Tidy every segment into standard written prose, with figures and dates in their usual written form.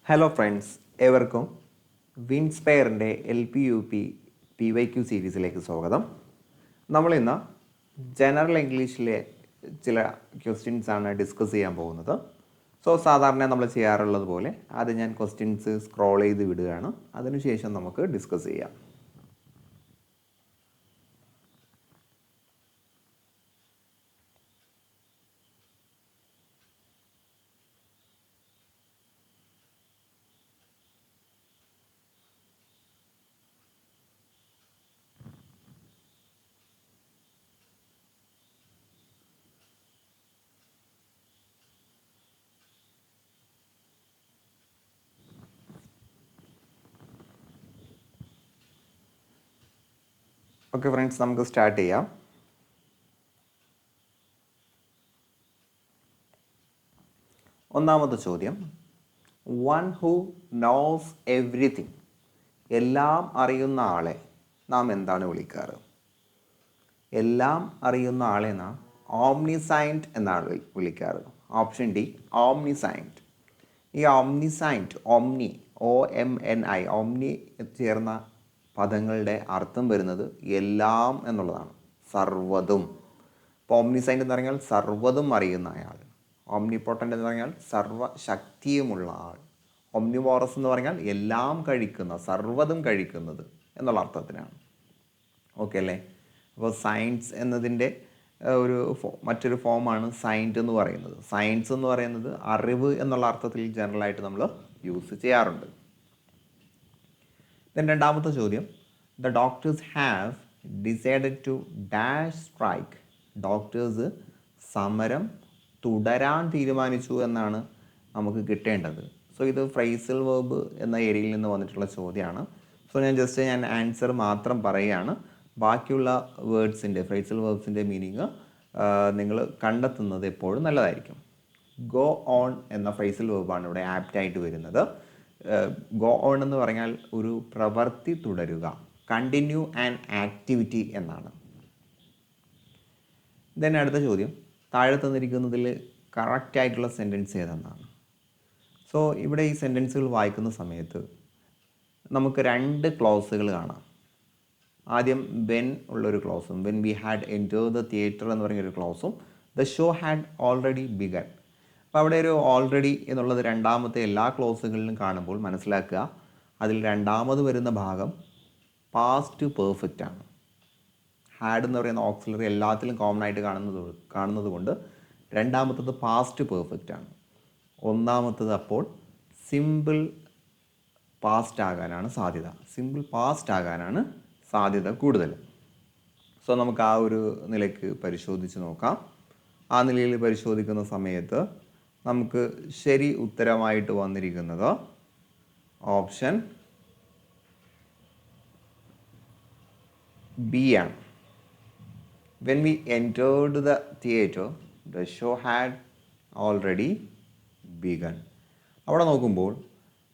Hello friends, ഏവർക്കും വിൻസ്പയറിൻ്റെ LP UP PYQ സീരീസിലേക്ക് സ്വാഗതം. നമ്മളിന്ന് ജനറൽ ഇംഗ്ലീഷിലെ ചില ക്വസ്റ്റ്യൻസാണ് ഡിസ്കസ് ചെയ്യാൻ പോകുന്നത്. സാധാരണ നമ്മൾ ചെയ്യാറുള്ളത് പോലെ ആദ്യം ഞാൻ ക്വസ്റ്റ്യൻസ് സ്ക്രോൾ ചെയ്ത് വിടുകയാണ്. അതിനുശേഷം നമുക്ക് ഡിസ്കസ് ചെയ്യാം. ഓക്കെ ഫ്രണ്ട്സ്, നമുക്ക് സ്റ്റാർട്ട് ചെയ്യാം. ഒന്നാമത്തെ ചോദ്യം, വൺ ഹൂ നോസ് എവ്രിതിങ്, എല്ലാം അറിയുന്ന ആളെ നാം എന്താണ് വിളിക്കാറ്? എല്ലാം അറിയുന്ന ആളെ നാം ഓംനിസൈൻറ്റ് എന്നാണ് വിളിക്കാറ്. Option D, ഓംനിസൈൻറ്റ്. ഈ ഓംനിസൈൻറ്റ്, ഓംനി OMNI, ഓംനി ചേർന്ന പദങ്ങളുടെ അർത്ഥം വരുന്നത് എല്ലാം എന്നുള്ളതാണ്, സർവ്വതും. ഇപ്പോൾ ഓംനിസൈൻറ്റ് എന്ന് പറഞ്ഞാൽ സർവ്വതും അറിയുന്ന അയാൾ. ഓംനിപോട്ടൻ്റ് എന്ന് പറഞ്ഞാൽ സർവ്വശക്തിയുമുള്ള ആൾ. ഓംനിവോറസ് എന്ന് പറഞ്ഞാൽ എല്ലാം കഴിക്കുന്ന, സർവ്വതും കഴിക്കുന്നത് എന്നുള്ള അർത്ഥത്തിനാണ്. ഓക്കെ അല്ലേ? അപ്പോൾ സയൻസ് എന്നതിൻ്റെ മറ്റൊരു ഫോമാണ് സയൻറ്റ് എന്ന് പറയുന്നത്. സയൻസ് എന്ന് പറയുന്നത് അറിവ് എന്നുള്ള അർത്ഥത്തിൽ ജനറലായിട്ട് നമ്മൾ യൂസ് ചെയ്യാറുണ്ട്. രണ്ടാമത്തെ ചോദ്യം, the doctors have decided to dash strike. Doctors സമരം തുടരാൻ തീരുമാനിച്ചു എന്നാണ് നമുക്ക് കിട്ടേണ്ടത്. ഇത് ഫ്രൈസൽ വേർബ് എന്ന ഏരിയയിൽ നിന്ന് വന്നിട്ടുള്ള ചോദ്യമാണ്. ഞാൻ ആൻസർ മാത്രം പറയുകയാണ്. ബാക്കിയുള്ള വേർഡ്സിൻ്റെ, ഫ്രൈസൽ വേർബ്സിൻ്റെ മീനിങ് നിങ്ങൾ കണ്ടെത്തുന്നത് എപ്പോഴും നല്ലതായിരിക്കും. ഗോ ഓൺ എന്ന ഫ്രൈസൽ വേർബാണ് ഇവിടെ ആപ്റ്റായിട്ട് വരുന്നത്. ഗോ ഓൺ എന്ന് പറഞ്ഞാൽ ഒരു പ്രവൃത്തി തുടരുക, കണ്ടിന്യൂ ആൻഡ് ആക്ടിവിറ്റി എന്നാണ്. അടുത്ത ചോദ്യം, താഴെ തന്നിരിക്കുന്നതിൽ കറക്റ്റായിട്ടുള്ള സെൻറ്റൻസ് ഏതെന്നാണ്. ഇവിടെ ഈ സെൻറ്റൻസുകൾ വായിക്കുന്ന സമയത്ത് നമുക്ക് രണ്ട് ക്ലോസുകൾ കാണാം. ആദ്യം വെൻ ഉള്ളൊരു ക്ലോസും, when we had entered the theatre എന്ന് പറഞ്ഞൊരു ക്ലോസും, the show had already begun. അപ്പോൾ അവിടെ ഒരു ഓൾറെഡി എന്നുള്ളത് രണ്ടാമത്തെ എല്ലാ ക്ലോസുകളിലും കാണുമ്പോൾ മനസ്സിലാക്കുക, അതിൽ രണ്ടാമത് വരുന്ന ഭാഗം പാസ്റ്റ് പെർഫെക്റ്റ് ആണ്. ഹാഡ് എന്ന് പറയുന്ന ഓക്സിലറി എല്ലാത്തിലും കോമൺ ആയിട്ട് കാണുന്നത് കൊണ്ട് രണ്ടാമത്തത് പാസ്റ്റ് പെർഫെക്റ്റ് ആണ്. ഒന്നാമത്തത് അപ്പോൾ സിമ്പിൾ പാസ്റ്റ് ആകാനാണ് സാധ്യത. സിമ്പിൾ പാസ്റ്റ് ആകാനാണ് സാധ്യത കൂടുതൽ. നമുക്ക് ആ ഒരു നിലയ്ക്ക് പരിശോധിച്ച് നോക്കാം. ആ നിലയിൽ പരിശോധിക്കുന്ന സമയത്ത് നമുക്ക് ശരി ഉത്തരമായിട്ട് വന്നിരിക്കുന്നത് ഓപ്ഷൻ ബി ആണ്. When we entered the theatre the show had already begun. അവിടെ നോക്കുമ്പോൾ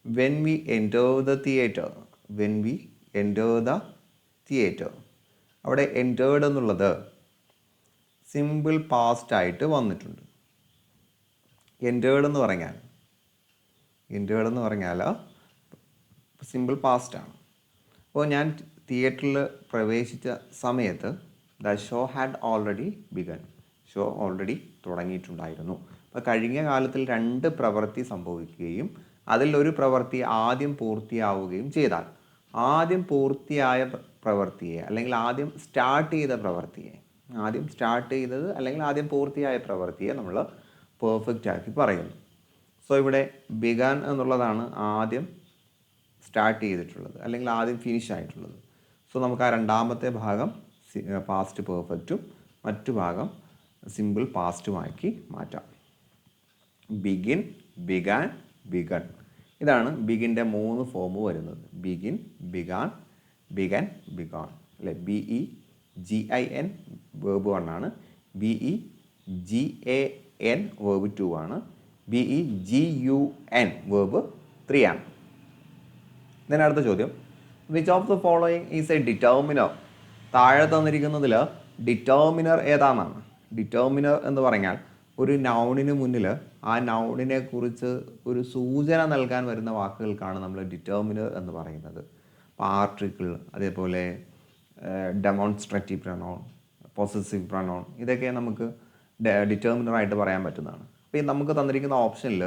when we entered the theatre, when we entered the theatre, അവിടെ എൻറ്റേർഡ് എന്നുള്ളത് സിമ്പിൾ പാസ്റ്റ് ആയിട്ട് വന്നിട്ടുണ്ട്. എൻറ്റേർഡ് എന്ന് പറഞ്ഞാൽ സിമ്പിൾ പാസ്റ്റ് ആണ്. അപ്പോൾ ഞാൻ തിയേറ്ററിൽ പ്രവേശിച്ച സമയത്ത് the show had already begun, show already തുടങ്ങിയിട്ടുണ്ടായിരുന്നു. അപ്പോൾ കഴിഞ്ഞ കാലത്തിൽ രണ്ട് പ്രവൃത്തി സംഭവിക്കുകയും അതിൽ ഒരു പ്രവൃത്തി ആദ്യം പൂർത്തിയാവുകയും ചെയ്താൽ ആദ്യം പൂർത്തിയായ പ്രവൃത്തിയെ അല്ലെങ്കിൽ ആദ്യം സ്റ്റാർട്ട് ചെയ്ത പ്രവൃത്തിയെ, ആദ്യം പൂർത്തിയായ പ്രവൃത്തിയെ നമ്മൾ പെർഫെക്റ്റ് ആക്കി പറയുന്നു. ഇവിടെ ബിഗാൻ എന്നുള്ളതാണ് ആദ്യം സ്റ്റാർട്ട് ചെയ്തിട്ടുള്ളത് അല്ലെങ്കിൽ ആദ്യം ഫിനിഷ് ആയിട്ടുള്ളത്. നമുക്ക് ആ രണ്ടാമത്തെ ഭാഗം പാസ്റ്റ് പെർഫെക്റ്റും മറ്റു ഭാഗം സിമ്പിൾ പാസ്റ്റുമാക്കി മാറ്റാം. Begin, began, begun. ഇതാണ് ബിഗിൻ്റെ 3 ഫോം വരുന്നത്. ബിഗിൻ, ബിഗാൻ, ബിഗൻ, ബിഗോൺ അല്ലെ. BEGIN വേർബ് 1 ആണ്. BEGAN വേർബ് 2 ആണ്. BEGUN വേർബ് 3 ആണ്. അടുത്ത ചോദ്യം, which of the following is A determiner. താഴെ തന്നിരിക്കുന്നതിൽ ഡിറ്റർമിനർ ഏതാണെന്നാണ്. ഡിറ്റർമിനർ എന്ന് പറഞ്ഞാൽ ഒരു നൗണിന് മുന്നിൽ ആ നൗണിനെ കുറിച്ച് ഒരു സൂചന നൽകാൻ വരുന്ന വാക്കുകൾക്കാണ് നമ്മൾ ഡിറ്റർമിനർ എന്ന് പറയുന്നത്. അപ്പോൾ ആർട്ടിക്കിൾ, അതേപോലെ ഡെമോൺസ്ട്രേറ്റീവ് പ്രൊനൗൺ, പൊസസീവ് പ്രൊനൗൺ, ഇതൊക്കെ നമുക്ക് ഡിറ്റർമിനറായിട്ട് പറയാൻ പറ്റുന്നതാണ്. അപ്പോൾ ഈ നമുക്ക് തന്നിരിക്കുന്ന ഓപ്ഷനിൽ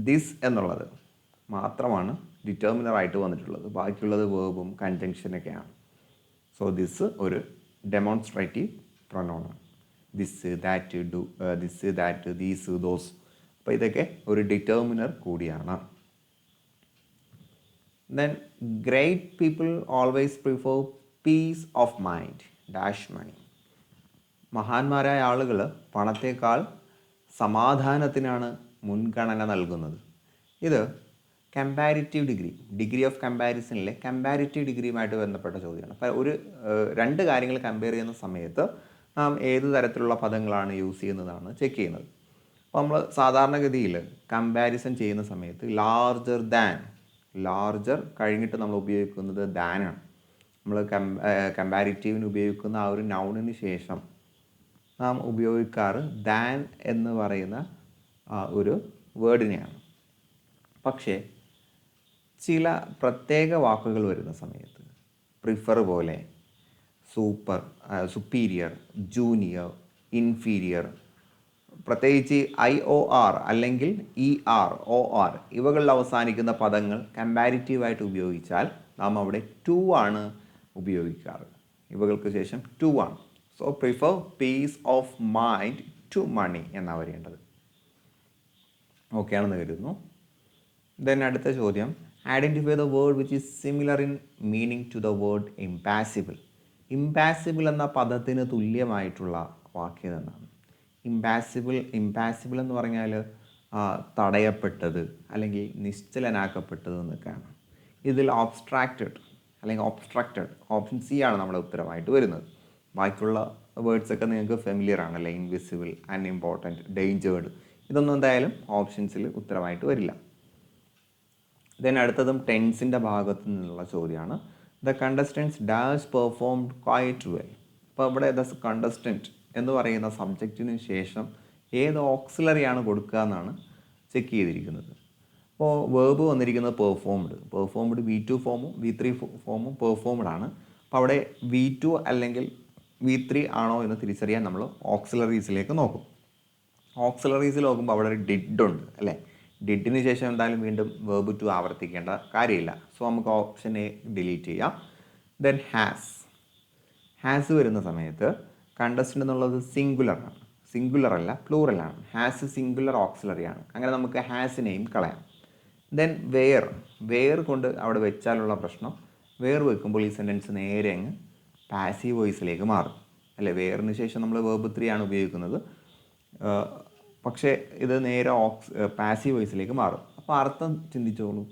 ദിസ് എന്നുള്ളത് മാത്രമാണ് ഡിറ്റർമിനറായിട്ട് വന്നിട്ടുള്ളത്. ബാക്കിയുള്ളത് വേർബും കൺജങ്ഷനൊക്കെയാണ്. സോ ദിസ് ഒരു ഡെമോൺസ്ട്രേറ്റീവ് പ്രൊനൗണാണ്. This, that, do, this, that, these, those. അപ്പോൾ ഇതൊക്കെ ഒരു ഡിറ്റർമിനർ കൂടിയാണ്. Then great people always prefer peace of mind dash money. മഹാന്മാരായ ആളുകൾ പണത്തേക്കാൾ സമാധാനത്തിനാണ് മുൻഗണന നൽകുന്നത്. ഇത് കമ്പാരിറ്റീവ് ഡിഗ്രി ഓഫ് കമ്പാരിസണിലെ കമ്പാരിറ്റീവ് ഡിഗ്രിയുമായിട്ട് ബന്ധപ്പെട്ട ചോദ്യമാണ്. അപ്പോൾ രണ്ട് കാര്യങ്ങൾ കമ്പയർ ചെയ്യുന്ന സമയത്ത് നാം ഏത് തരത്തിലുള്ള പദങ്ങളാണ് യൂസ് ചെയ്യുന്നതാണ് ചെക്ക് ചെയ്യുന്നത്. അപ്പോൾ നമ്മൾ സാധാരണഗതിയിൽ കമ്പാരിസൺ ചെയ്യുന്ന സമയത്ത് ലാർജർ കഴിഞ്ഞിട്ട് നമ്മൾ ഉപയോഗിക്കുന്നത് ദാനാണ്. നമ്മൾ കമ്പാരിറ്റീവിന് ഉപയോഗിക്കുന്ന ആ ഒരു നൗണിന് ശേഷം നാം ഉപയോഗിക്കാറ് ദാൻ എന്ന് പറയുന്ന ഒരു വേർഡിനെയാണ്. പക്ഷേ ചില പ്രത്യേക വാക്കുകൾ വരുന്ന സമയത്ത് പ്രിഫർ പോലെ, സൂപ്പർ, സുപ്പീരിയർ, ജൂനിയർ, ഇൻഫീരിയർ, പ്രത്യേകിച്ച് IOR അല്ലെങ്കിൽ ER, OR ഇവകളിൽ അവസാനിക്കുന്ന പദങ്ങൾ കമ്പാരിറ്റീവായിട്ട് ഉപയോഗിച്ചാൽ നാം അവിടെ ടു ആണ് ഉപയോഗിക്കാറ്. ഇവകൾക്ക് ശേഷം ടു ആണ്. So prefer peace of mind to money എന്നാണ് വരേണ്ടത്. ഓക്കെ ആണെന്ന് കരുതുന്നു. ദെൻ അടുത്ത ചോദ്യം, identify the word which is similar in meaning to the word impossible. Impossible എന്ന പദത്തിന് തുല്യമായിട്ടുള്ള വാക്യം എന്നാണ്. ഇമ്പാസിബിൾ എന്ന് പറഞ്ഞാൽ തടയപ്പെട്ടത് അല്ലെങ്കിൽ നിശ്ചലനാക്കപ്പെട്ടത് എന്നൊക്കെയാണ്. ഇതിൽ ഒബ്സ്ട്രാക്റ്റഡ് ഓപ്ഷൻ സി ആണ് നമ്മുടെ ഉത്തരമായിട്ട് വരുന്നത്. ബാക്കിയുള്ള വേർഡ്സൊക്കെ നിങ്ങൾക്ക് ഫെമിലിയർ ആണല്ലേ. ഇൻവിസിബിൾ, അൺഇമ്പോർട്ടൻറ്റ്, ഡേഞ്ചേർഡ്, ഇതൊന്നും എന്തായാലും ഓപ്ഷൻസിൽ ഉത്തരമായിട്ട് വരില്ല. ദെൻ അടുത്തതും ടെൻസിൻ്റെ ഭാഗത്തു നിന്നുള്ള ചോദ്യമാണ്. The contestants dash performed quite well. അപ്പോൾ ഇവിടെ ദ കണ്ടസ്റ്റൻറ്റ് എന്ന് പറയുന്ന സബ്ജക്റ്റിന് ശേഷം ഏത് ഓക്സിലറിയാണ് കൊടുക്കുക എന്നാണ് ചെക്ക് ചെയ്തിരിക്കുന്നത്. അപ്പോൾ വേർബ് വന്നിരിക്കുന്നത് പെർഫോംഡ് V2 ഫോമും V3 ഫോമും പെർഫോംഡ് ആണ്. അപ്പോൾ അവിടെ V2 അല്ലെങ്കിൽ V3 ആണോ എന്ന് തിരിച്ചറിയാൻ നമ്മൾ ഓക്സിലറീസിലേക്ക് നോക്കും. ഓക്സിലറീസിൽ നോക്കുമ്പോൾ അവിടെ ഒരു ഡിഡ് ഉണ്ട് അല്ലേ. ഡിഡിന് ശേഷം എന്തായാലും വീണ്ടും വേർബ് ടു ആവർത്തിക്കേണ്ട കാര്യമില്ല. സോ നമുക്ക് ഓപ്ഷൻ എ ഡിലീറ്റ് ചെയ്യാം. ദെൻ ഹാസ് വരുന്ന സമയത്ത് കണ്ടസ്റ്റൻ്റ് എന്നുള്ളത് സിംഗുലർ അല്ല പ്ലൂറലാണ്. Has singular ഓക്സിലറിയാണ്. അങ്ങനെ നമുക്ക് ഹാസിനെയും കളയാം. ദെൻ വെയർ കൊണ്ട് അവിടെ വെച്ചാലുള്ള പ്രശ്നം, വെയർ വെക്കുമ്പോൾ ഈ സെൻറ്റൻസ് നേരെ അങ്ങ് പാസീവ് വോയിസിലേക്ക് മാറും അല്ലേ. വെയറിന് ശേഷം നമ്മൾ വേർബ് 3 ആണ് ഉപയോഗിക്കുന്നത്. പക്ഷേ ഇത് നേരെ പാസീവ് വോയിസിലേക്ക് മാറും. അപ്പോൾ അർത്ഥം ചിന്തിച്ചോളൂ.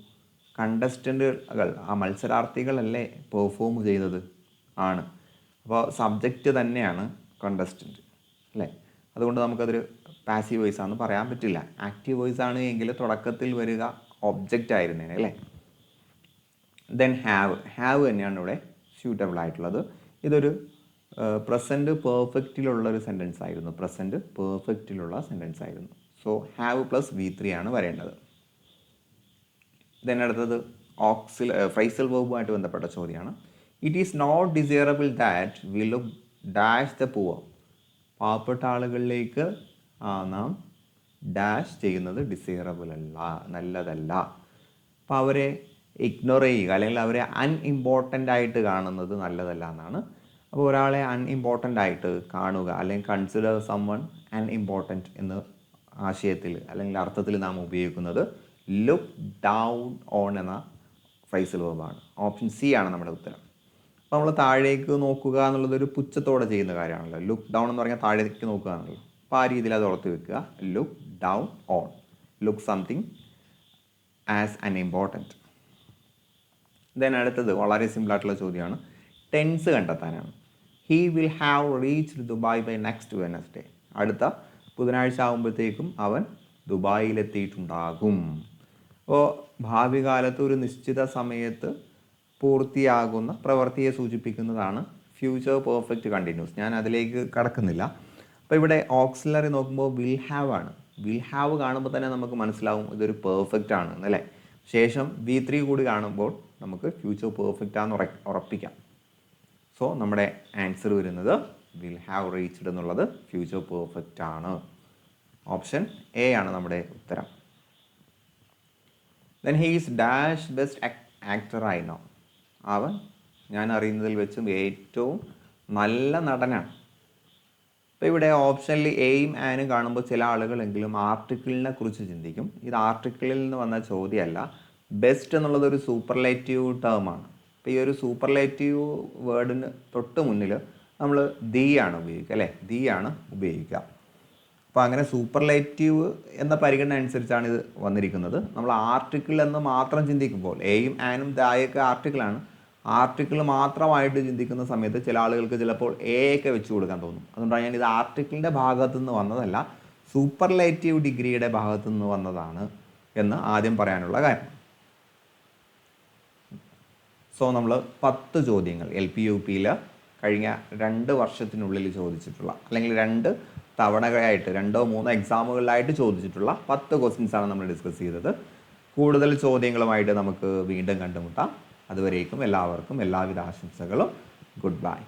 കണ്ടസ്റ്റൻ്റുകൾ, ആ മത്സരാർത്ഥികളല്ലേ പെർഫോം ചെയ്തത് ആണ്. അപ്പോൾ സബ്ജക്റ്റ് തന്നെയാണ് കണ്ടസ്റ്റൻ്റ് അല്ലേ. അതുകൊണ്ട് നമുക്കതൊരു പാസീവ് വോയിസ് ആണെന്ന് പറയാൻ പറ്റില്ല. ആക്റ്റീവ് വോയിസ് ആണ് എങ്കിൽ തുടക്കത്തിൽ വരിക ഒബ്ജക്റ്റ് ആയിരുന്നേനെ അല്ലേ. ദെൻ ഹാവ് തന്നെയാണ് ഇവിടെ സ്യൂട്ടബിൾ ആയിട്ടുള്ളത്. ഇതൊരു പ്രസൻറ്റ് പെർഫെക്റ്റിലുള്ളൊരു സെൻറ്റൻസ് ആയിരുന്നു. സോ ഹാവ് പ്ലസ് V3 ആണ് വരേണ്ടത്. ദെൻ അടുത്തത് ഫ്രൈസൽ വേർബുമായിട്ട് ബന്ധപ്പെട്ട ചോദ്യമാണ്. It is not desirable that we look dash the poor. പാവപ്പെട്ട ആളുകളിലേക്ക് നാം ഡാഷ് ചെയ്യുന്നത് ഡിസൈറബിൾ അല്ല, നല്ലതല്ല. അപ്പോൾ അവരെ ഇഗ്നോർ ചെയ്യുക അല്ലെങ്കിൽ അവരെ അൺഇമ്പോർട്ടൻ്റ് ആയിട്ട് കാണുന്നത് നല്ലതല്ല എന്നാണ്. അപ്പോൾ ഒരാളെ അൺഇമ്പോർട്ടൻ്റ് ആയിട്ട് കാണുക അല്ലെങ്കിൽ കൺസിഡർ സമ്മൺ അൺഇമ്പോർട്ടൻറ്റ് എന്ന ആശയത്തിൽ അല്ലെങ്കിൽ അർത്ഥത്തിൽ നാം ഉപയോഗിക്കുന്നത് ലുക്ക് ഡൗൺ ഓൺ എന്ന ഫ്രൈസൽ വേർബാണ്. ഓപ്ഷൻ സി ആണ് നമ്മുടെ ഉത്തരം. അപ്പോൾ നമ്മൾ താഴേക്ക് നോക്കുക എന്നുള്ളതൊരു പുച്ഛത്തോടെ ചെയ്യുന്ന കാര്യമാണല്ലോ. ലുക്ക് ഡൗൺ എന്ന് പറഞ്ഞാൽ താഴേക്ക് നോക്കുക ആണല്ലോ. അപ്പോൾ ആ രീതിയിൽ അത് ഓർത്ത് വെക്കുക. Look down on, look something as unimportant. Then അടുത്തത് വളരെ സിമ്പിളായിട്ടുള്ള ചോദ്യമാണ്. ടെൻസ് കണ്ടെത്താനാണ്. He will have reached Dubai by next Wednesday. അടുത്ത ബുധനാഴ്ച ആകുമ്പോഴത്തേക്കും അവൻ ദുബായിലെത്തിയിട്ടുണ്ടാകും. അപ്പോൾ ഭാവി കാലത്ത് ഒരു നിശ്ചിത സമയത്ത് പൂർത്തിയാകുന്ന പ്രവൃത്തിയെ സൂചിപ്പിക്കുന്നതാണ് ഫ്യൂച്ചർ പെർഫെക്റ്റ് കണ്ടിന്യൂസ്. ഞാൻ അതിലേക്ക് കടക്കുന്നില്ല. അപ്പോൾ ഇവിടെ ഓക്സിലറി നോക്കുമ്പോൾ വിൽ ഹാവ് ആണ്. വിൽ ഹാവ് കാണുമ്പോൾ തന്നെ നമുക്ക് മനസ്സിലാവും ഇതൊരു പെർഫെക്റ്റ് ആണ് എന്നല്ലേ. ശേഷം V3 കൂടി കാണുമ്പോൾ നമുക്ക് ഫ്യൂച്ചർ പെർഫെക്റ്റ് ആണെന്ന് ഉറപ്പിക്കാം. സോ നമ്മുടെ ആൻസർ വരുന്നത് വിൽ ഹാവ് റീച്ച്ഡ് എന്നുള്ളത് ഫ്യൂച്ചർ പെർഫെക്റ്റ് ആണ്. ഓപ്ഷൻ എ ആണ് നമ്മുടെ ഉത്തരം. Then he is dash best actor I know. അവൻ ഞാൻ അറിയുന്നതിൽ വെച്ചും ഏറ്റവും നല്ല നടനാണ്. അപ്പോൾ ഇവിടെ ഓപ്ഷനിൽ എയും ആനും കാണുമ്പോൾ ചില ആളുകളെങ്കിലും ആർട്ടിക്കിളിനെ കുറിച്ച് ചിന്തിക്കും. ഇത് ആർട്ടിക്കിളിൽ നിന്ന് വന്ന ചോദ്യമല്ല. ബെസ്റ്റ് എന്നുള്ളത് ഒരു സൂപ്പർലേറ്റീവ് ടേമാണ്. അപ്പോൾ ഈ ഒരു സൂപ്പർലേറ്റീവ് വേർഡിന് തൊട്ട് മുന്നിൽ നമ്മൾ ദി ആണ് ഉപയോഗിക്കുക അല്ലേ, ദി ആണ് ഉപയോഗിക്കുക. അപ്പോൾ അങ്ങനെ സൂപ്പർലേറ്റീവ് എന്ന പരിഗണന അനുസരിച്ചാണ് ഇത് വന്നിരിക്കുന്നത്. നമ്മൾ ആർട്ടിക്കിൾ എന്ന് മാത്രം ചിന്തിക്കുമ്പോൾ എയും ആനും ദായൊക്കെ ആർട്ടിക്കിളാണ്. ആർട്ടിക്കിൾ മാത്രമായിട്ട് ചിന്തിക്കുന്ന സമയത്ത് ചില ആളുകൾക്ക് ചിലപ്പോൾ എ ഒക്കെ വെച്ച് കൊടുക്കാൻ തോന്നും. അതുകൊണ്ടാണ് ഞാൻ ഇത് ആർട്ടിക്കിളിൻ്റെ ഭാഗത്തു നിന്ന് വന്നതല്ല, സൂപ്പർലേറ്റീവ് ഡിഗ്രിയുടെ ഭാഗത്തു നിന്ന് വന്നതാണ് എന്ന് ആദ്യം പറയാനുള്ള കാര്യം. സോ നമ്മൾ 10 ചോദ്യങ്ങൾ LP UPയിൽ കഴിഞ്ഞ 2 വർഷത്തിനുള്ളിൽ ചോദിച്ചിട്ടുള്ള, അല്ലെങ്കിൽ 2 തവണകളായിട്ട് 2 or 3 എക്സാമുകളിലായിട്ട് ചോദിച്ചിട്ടുള്ള 10 ക്വസ്റ്റ്യൻസാണ് നമ്മൾ ഡിസ്കസ് ചെയ്തത്. കൂടുതൽ ചോദ്യങ്ങളുമായിട്ട് നമുക്ക് വീണ്ടും കണ്ടുമുട്ടാം. അതുവരേക്കും എല്ലാവർക്കും എല്ലാവിധ ആശംസകളും. Good bye.